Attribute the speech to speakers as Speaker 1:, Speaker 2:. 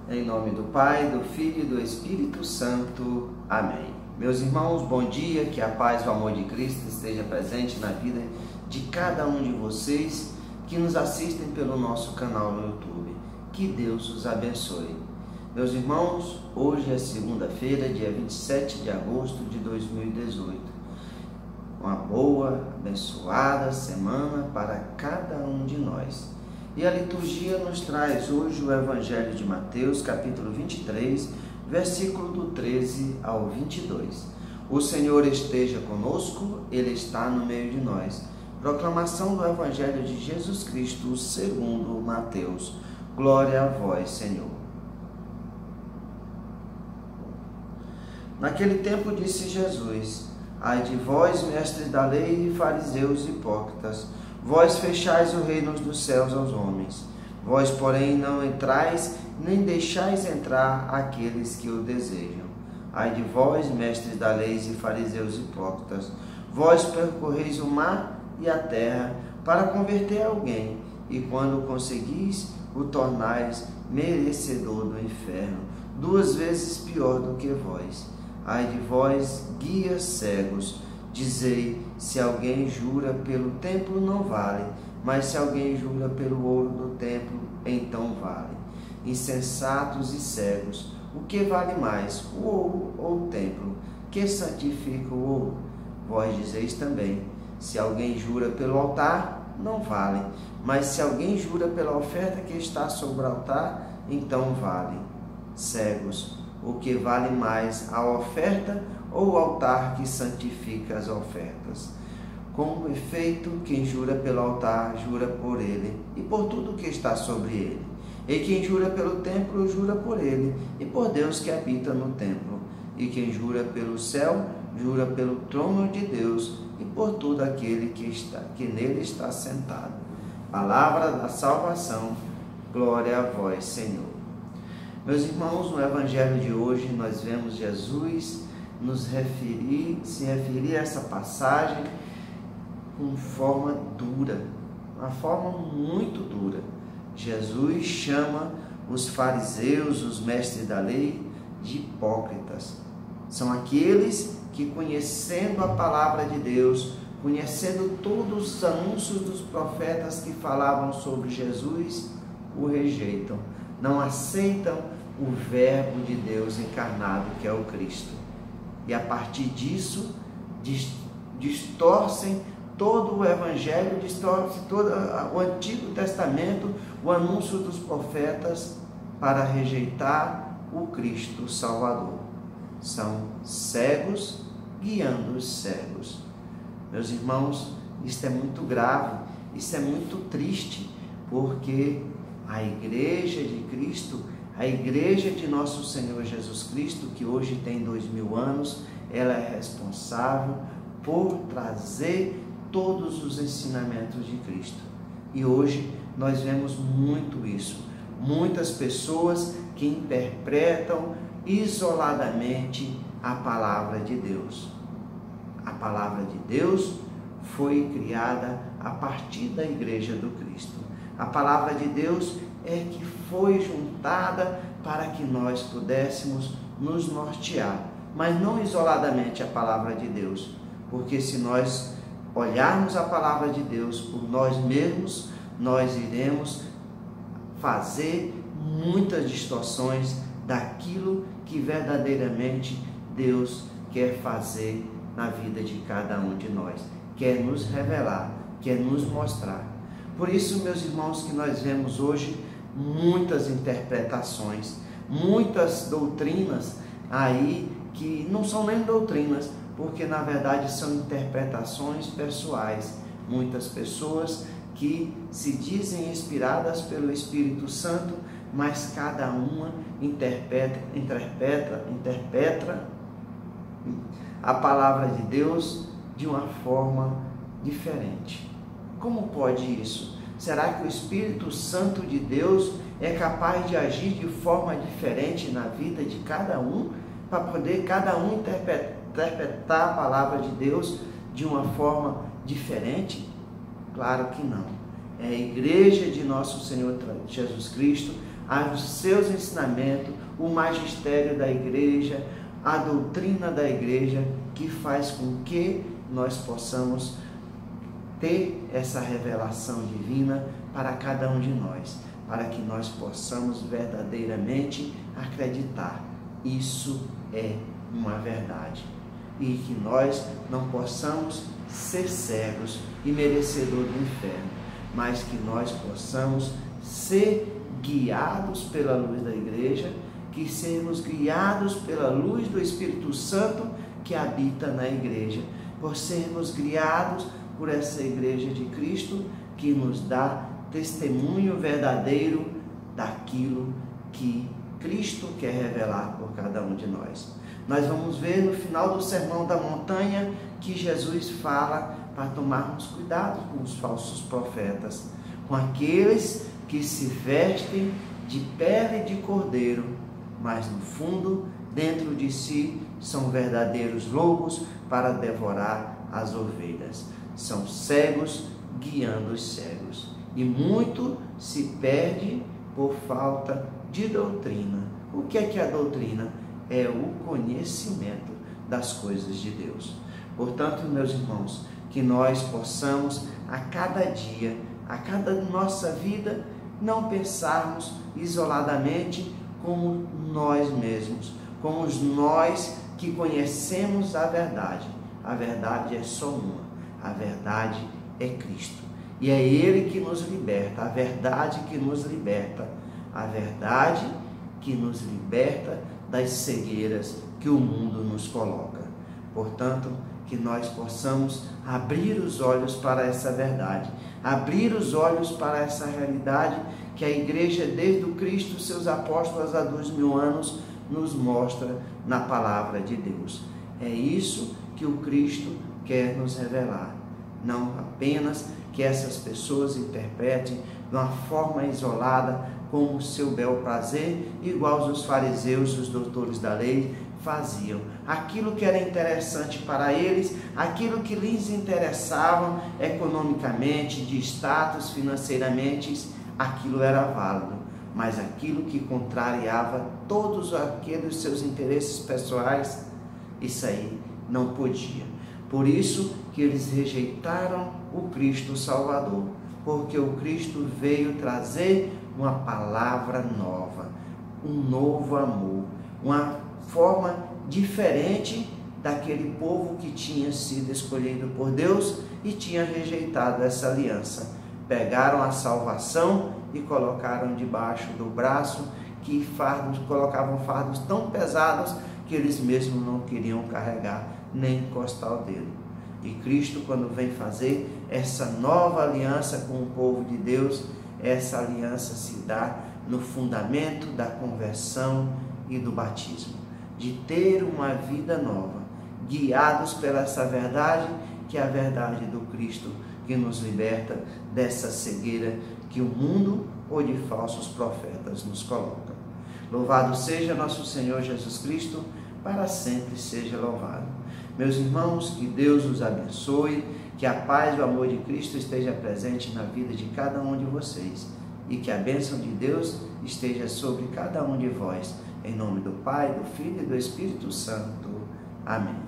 Speaker 1: Em nome do Pai, do Filho e do Espírito Santo. Amém. Meus irmãos, bom dia, que a paz e o amor de Cristo esteja presente na vida de cada um de vocês que nos assistem pelo nosso canal no YouTube. Que Deus os abençoe. Meus irmãos, hoje é segunda-feira, dia 27 de agosto de 2018. Uma boa, abençoada semana para cada um de nós. E a liturgia nos traz hoje o Evangelho de Mateus, capítulo 23, versículo do 13 ao 22. O Senhor esteja conosco, Ele está no meio de nós. Proclamação do Evangelho de Jesus Cristo, segundo Mateus. Glória a vós, Senhor. Naquele tempo disse Jesus: Ai de vós, mestres da lei e fariseus hipócritas, vós fechais o reino dos céus aos homens. Vós, porém, não entrais, nem deixais entrar aqueles que o desejam. Ai de vós, mestres da lei e fariseus hipócritas, vós percorreis o mar e a terra para converter alguém, e quando conseguis, o tornais merecedor do inferno, 2 vezes pior do que vós. Ai de vós, guias cegos, dizei: se alguém jura pelo templo, não vale, mas se alguém jura pelo ouro do templo, então vale. Insensatos e cegos, o que vale mais, o ouro ou o templo, que santifica o ouro? Vós dizeis também: se alguém jura pelo altar, não vale, mas se alguém jura pela oferta que está sobre o altar, então vale. Cegos, o que vale mais, a oferta ou o altar que santifica as ofertas? Com efeito, quem jura pelo altar, jura por ele e por tudo que está sobre ele. E quem jura pelo templo, jura por ele e por Deus que habita no templo. E quem jura pelo céu, jura pelo trono de Deus e por tudo aquele que nele está sentado. Palavra da salvação, glória a vós, Senhor. Meus irmãos, no Evangelho de hoje nós vemos Jesus se referir a essa passagem com forma dura, uma forma muito dura. Jesus chama os fariseus, os mestres da lei, de hipócritas. São aqueles que, conhecendo a palavra de Deus, conhecendo todos os anúncios dos profetas que falavam sobre Jesus, o rejeitam, não aceitam o Verbo de Deus encarnado, que é o Cristo. E a partir disso, distorcem todo o Evangelho, distorcem todo o Antigo Testamento, o anúncio dos profetas, para rejeitar o Cristo o Salvador. São cegos guiando os cegos. Meus irmãos, isso é muito grave, isso é muito triste, porque a Igreja de Cristo, a Igreja de nosso Senhor Jesus Cristo, que hoje tem 2000 anos, ela é responsável por trazer todos os ensinamentos de Cristo. E hoje nós vemos muito isso. Muitas pessoas que interpretam isoladamente a palavra de Deus. A palavra de Deus foi criada a partir da Igreja do Cristo. A palavra de Deus é que foi juntada para que nós pudéssemos nos nortear, mas não isoladamente a palavra de Deus, porque se nós olharmos a palavra de Deus por nós mesmos, nós iremos fazer muitas distorções daquilo que verdadeiramente Deus quer fazer na vida de cada um de nós, quer nos revelar, quer nos mostrar. Por isso, meus irmãos, que nós vemos hoje muitas interpretações, muitas doutrinas aí que não são nem doutrinas, porque na verdade são interpretações pessoais. Muitas pessoas que se dizem inspiradas pelo Espírito Santo, mas cada uma interpreta a palavra de Deus de uma forma diferente. Como pode isso? Será que o Espírito Santo de Deus é capaz de agir de forma diferente na vida de cada um, para poder cada um interpretar a palavra de Deus de uma forma diferente? Claro que não. É a Igreja de nosso Senhor Jesus Cristo, aos seus ensinamentos, o magistério da igreja, a doutrina da igreja, que faz com que nós possamos ter essa revelação divina para cada um de nós, para que nós possamos verdadeiramente acreditar. Isso é uma verdade. E que nós não possamos ser cegos e merecedores do inferno, mas que nós possamos ser guiados pela luz da igreja, que sermos guiados pela luz do Espírito Santo que habita na igreja, por sermos guiados por essa igreja de Cristo que nos dá testemunho verdadeiro daquilo que Cristo quer revelar por cada um de nós. Nós vamos ver no final do Sermão da Montanha que Jesus fala para tomarmos cuidado com os falsos profetas, com aqueles que se vestem de pele de cordeiro, mas no fundo, dentro de si, são verdadeiros lobos para devorar as ovelhas. São cegos guiando os cegos. E muito se perde por falta de doutrina. O que é a doutrina? É o conhecimento das coisas de Deus. Portanto, meus irmãos, que nós possamos a cada dia, a cada nossa vida, não pensarmos isoladamente como nós mesmos, como nós que conhecemos a verdade. A verdade é só uma, a verdade é Cristo. E é Ele que nos liberta, a verdade que nos liberta, a verdade que nos liberta das cegueiras que o mundo nos coloca. Portanto, que nós possamos abrir os olhos para essa verdade, abrir os olhos para essa realidade que a igreja, desde o Cristo, seus apóstolos há 2000 anos, nos mostra na palavra de Deus. É isso que o Cristo quer nos revelar. Não apenas que essas pessoas interpretem de uma forma isolada, como o seu bel prazer, igual os fariseus, os doutores da lei, faziam. Aquilo que era interessante para eles, aquilo que lhes interessava economicamente, de status, financeiramente, aquilo era válido. Mas aquilo que contrariava todos aqueles seus interesses pessoais, isso aí não podia. Por isso que eles rejeitaram o Cristo Salvador, porque o Cristo veio trazer uma palavra nova, um novo amor, uma forma diferente daquele povo que tinha sido escolhido por Deus e tinha rejeitado essa aliança. Pegaram a salvação e colocaram debaixo do braço, colocavam fardos tão pesados que eles mesmos não queriam carregar, nem encostar o dedo. E Cristo, quando vem fazer essa nova aliança com o povo de Deus, essa aliança se dá no fundamento da conversão e do batismo, de ter uma vida nova, guiados pela essa verdade, que é a verdade do Cristo, que nos liberta dessa cegueira que o mundo ou de falsos profetas nos coloca. Louvado seja nosso Senhor Jesus Cristo, para sempre seja louvado. Meus irmãos, que Deus os abençoe, que a paz e o amor de Cristo esteja presente na vida de cada um de vocês e que a bênção de Deus esteja sobre cada um de vós. Em nome do Pai, do Filho e do Espírito Santo. Amém.